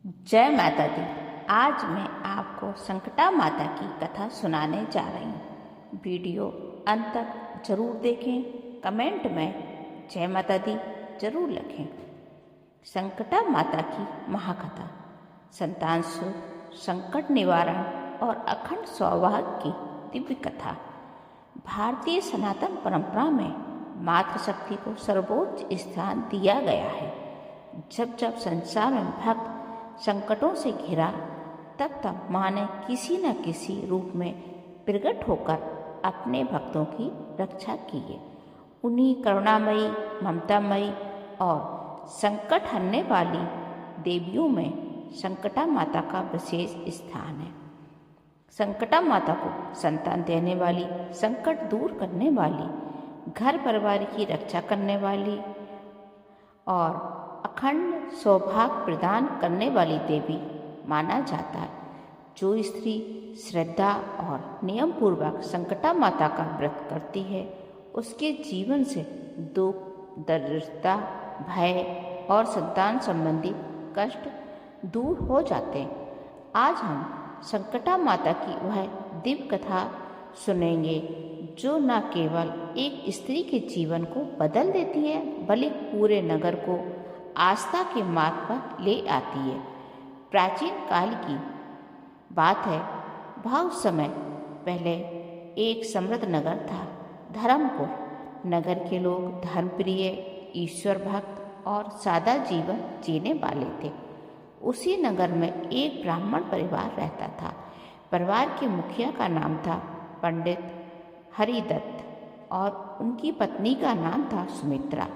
जय माता दी। आज मैं आपको संकटा माता की कथा सुनाने जा रही हूँ। वीडियो अंत तक जरूर देखें। कमेंट में जय माता दी जरूर लिखें। संकटा माता की महाकथा। संतान सुख, संकट निवारण और अखंड सौभाग्य की दिव्य कथा। भारतीय सनातन परंपरा में मातृशक्ति को सर्वोच्च स्थान दिया गया है। जब जब संसार में भक्त संकटों से घिरा, तब तब माँ ने किसी न किसी रूप में प्रकट होकर अपने भक्तों की रक्षा की है। उन्हीं करुणामयी, ममतामयी और संकट हरने वाली देवियों में संकटा माता का विशेष स्थान है। संकटा माता को संतान देने वाली, संकट दूर करने वाली, घर परिवार की रक्षा करने वाली और अखंड सौभाग्य प्रदान करने वाली देवी माना जाता है। जो स्त्री श्रद्धा और नियम पूर्वक संकटा माता का व्रत करती है, उसके जीवन से दुख, दरिद्रता, भय और संतान संबंधी कष्ट दूर हो जाते हैं। आज हम संकटा माता की वह दिव्य कथा सुनेंगे जो न केवल एक स्त्री के जीवन को बदल देती है, बल्कि पूरे नगर को आस्था के मार्ग पर ले आती है। प्राचीन काल की बात है। बहुत समय पहले एक समृद्ध नगर था, धर्मपुर। नगर के लोग धर्मप्रिय, ईश्वर भक्त और सादा जीवन जीने वाले थे। उसी नगर में एक ब्राह्मण परिवार रहता था। परिवार के मुखिया का नाम था पंडित हरिदत्त और उनकी पत्नी का नाम था सुमित्रा।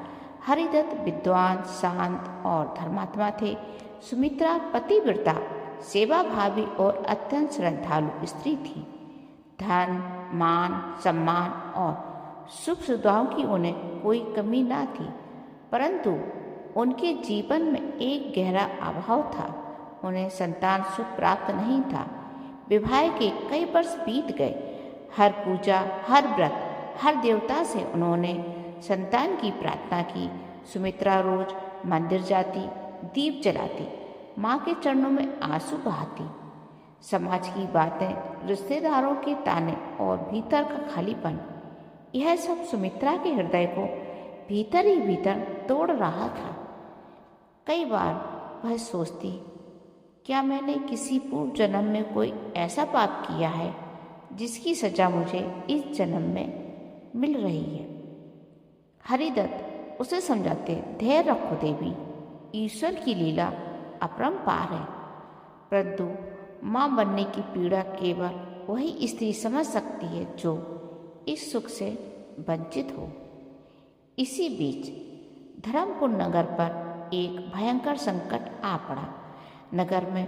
हरिदत्त विद्वान, शांत और धर्मात्मा थे। सुमित्रा पतिव्रता, सेवाभावी और अत्यंत श्रद्धालु स्त्री थी। धन, मान, सम्मान और सुख सुविधाओं की उन्हें कोई कमी न थी, परंतु उनके जीवन में एक गहरा अभाव था। उन्हें संतान सुख प्राप्त नहीं था। विवाह के कई वर्ष बीत गए। हर पूजा, हर व्रत, हर देवता से उन्होंने संतान की प्रार्थना की। सुमित्रा रोज मंदिर जाती, दीप जलाती, माँ के चरणों में आंसू बहाती। समाज की बातें, रिश्तेदारों के ताने और भीतर का खालीपन, यह सब सुमित्रा के हृदय को भीतर ही भीतर तोड़ रहा था। कई बार वह सोचती, क्या मैंने किसी पूर्व जन्म में कोई ऐसा पाप किया है जिसकी सजा मुझे इस जन्म में मिल रही है। हरिदत्त उसे समझाते, धैर्य रखो देवी, ईश्वर की लीला अपरंपार है। परंतु माँ बनने की पीड़ा केवल वही स्त्री समझ सकती है जो इस सुख से वंचित हो। इसी बीच धर्मपुर नगर पर एक भयंकर संकट आ पड़ा। नगर में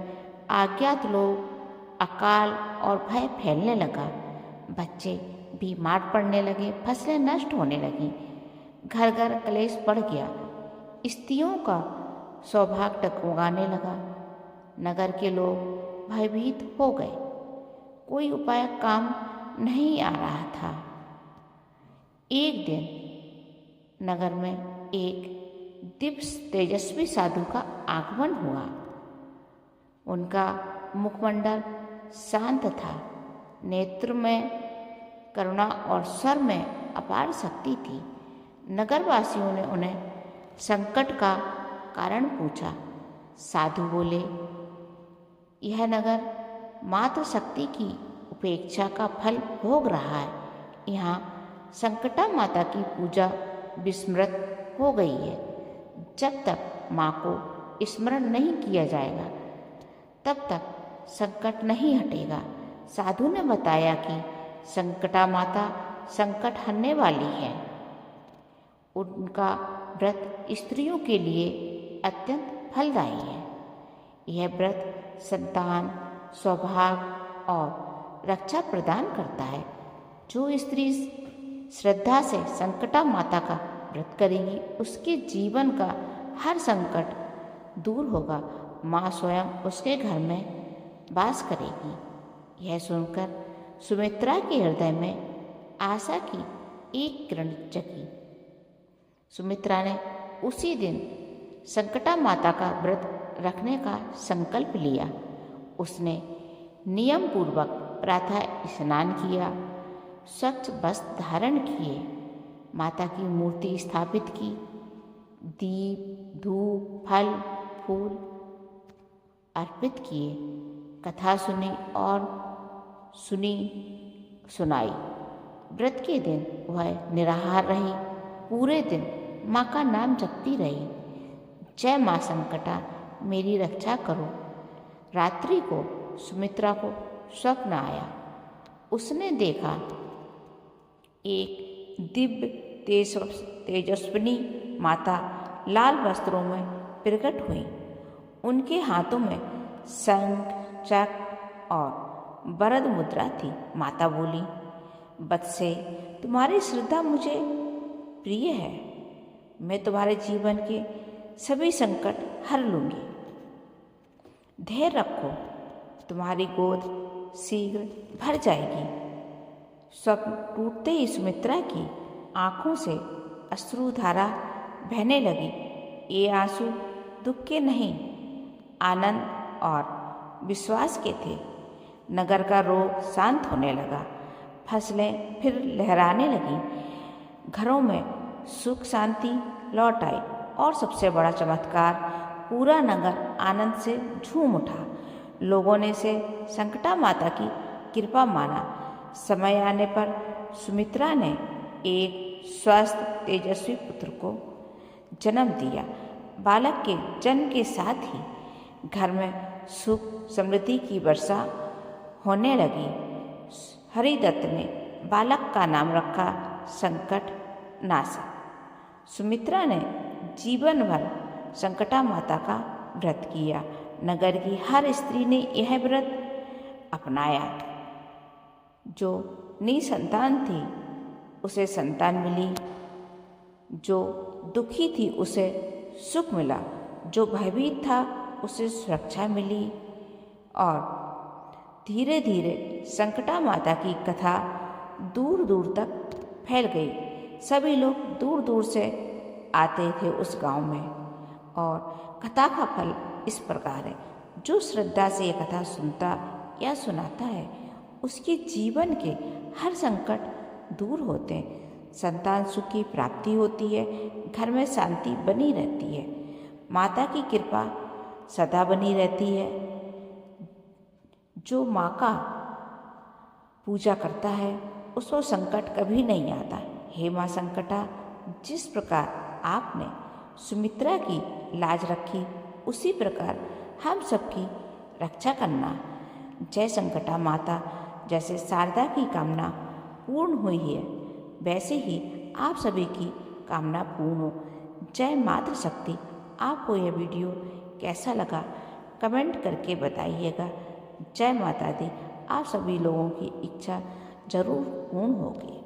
अज्ञात लोग, अकाल और भय फैलने लगा। बच्चे बीमार पड़ने लगे, फसलें नष्ट होने लगीं, घर घर क्लेश बढ़ गया। स्त्रियों का सौभाग्य डगमगाने लगा। नगर के लोग भयभीत हो गए। कोई उपाय काम नहीं आ रहा था। एक दिन नगर में एक दिव्य तेजस्वी साधु का आगमन हुआ। उनका मुखमंडल शांत था, नेत्र में करुणा और स्वर में अपार शक्ति थी। नगरवासियों ने उन्हें संकट का कारण पूछा। साधु बोले, यह नगर मात्र शक्ति की उपेक्षा का फल भोग रहा है। यहाँ संकटा माता की पूजा विस्मृत हो गई है। जब तक माँ को स्मरण नहीं किया जाएगा, तब तक संकट नहीं हटेगा। साधु ने बताया कि संकटा माता संकट हरने वाली है। उनका व्रत स्त्रियों के लिए अत्यंत फलदायी है। यह व्रत संतान, सौभाग्य और रक्षा प्रदान करता है। जो स्त्री श्रद्धा से संकटा माता का व्रत करेगी, उसके जीवन का हर संकट दूर होगा। माँ स्वयं उसके घर में वास करेगी। यह सुनकर सुमित्रा के हृदय में आशा की एक किरण जगी। सुमित्रा ने उसी दिन संकटा माता का व्रत रखने का संकल्प लिया। उसने नियम पूर्वक प्रातः स्नान किया, स्वच्छ वस्त्र धारण किए, माता की मूर्ति स्थापित की, दीप धूप फल फूल अर्पित किए, कथा सुनी और सुनाई। व्रत के दिन वह निराहार रही, पूरे दिन माँ का नाम जपती रही। जय माँ संकटा मेरी रक्षा करो। रात्रि को सुमित्रा को स्वप्न आया। उसने देखा एक दिव्य तेजस्विनी माता लाल वस्त्रों में प्रकट हुई। उनके हाथों में शंख चक्र और वरद मुद्रा थी। माता बोली, बत्से, तुम्हारी श्रद्धा मुझे प्रिय है। मैं तुम्हारे जीवन के सभी संकट हर लूँगी। धैर्य रखो, तुम्हारी गोद शीघ्र भर जाएगी। स्वप्न टूटते ही सुमित्रा की आंखों से अश्रुधारा बहने लगी। ये आंसू दुख के नहीं, आनंद और विश्वास के थे। नगर का रोग शांत होने लगा, फसलें फिर लहराने लगीं, घरों में सुख शांति लौट आई और सबसे बड़ा चमत्कार, पूरा नगर आनंद से झूम उठा। लोगों ने इसे संकटा माता की कृपा माना। समय आने पर सुमित्रा ने एक स्वस्थ तेजस्वी पुत्र को जन्म दिया। बालक के जन्म के साथ ही घर में सुख समृद्धि की वर्षा होने लगी। हरिदत्त ने बालक का नाम रखा संकट नाशक। सुमित्रा ने जीवन भर संकटा माता का व्रत किया। नगर की हर स्त्री ने यह व्रत अपनाया। जो निसंतान थी उसे संतान मिली, जो दुखी थी उसे सुख मिला, जो भयभीत था उसे सुरक्षा मिली। और धीरे धीरे संकटा माता की कथा दूर दूर तक फैल गई। सभी लोग दूर दूर से आते थे उस गांव में। और कथा का फल इस प्रकार है, जो श्रद्धा से ये कथा सुनता या सुनाता है उसके जीवन के हर संकट दूर होते हैं। संतान सुख की प्राप्ति होती है, घर में शांति बनी रहती है, माता की कृपा सदा बनी रहती है। जो माँ का पूजा करता है उसको संकट कभी नहीं आता। हे माँ संकटा, जिस प्रकार आपने सुमित्रा की लाज रखी उसी प्रकार हम सबकी रक्षा करना। जय संकटा माता। जैसे शारदा की कामना पूर्ण हुई है वैसे ही आप सभी की कामना पूर्ण हो। जय मातृ शक्ति। आपको यह वीडियो कैसा लगा कमेंट करके बताइएगा। जय माता दी। आप सभी लोगों की इच्छा जरूर पूर्ण होगी।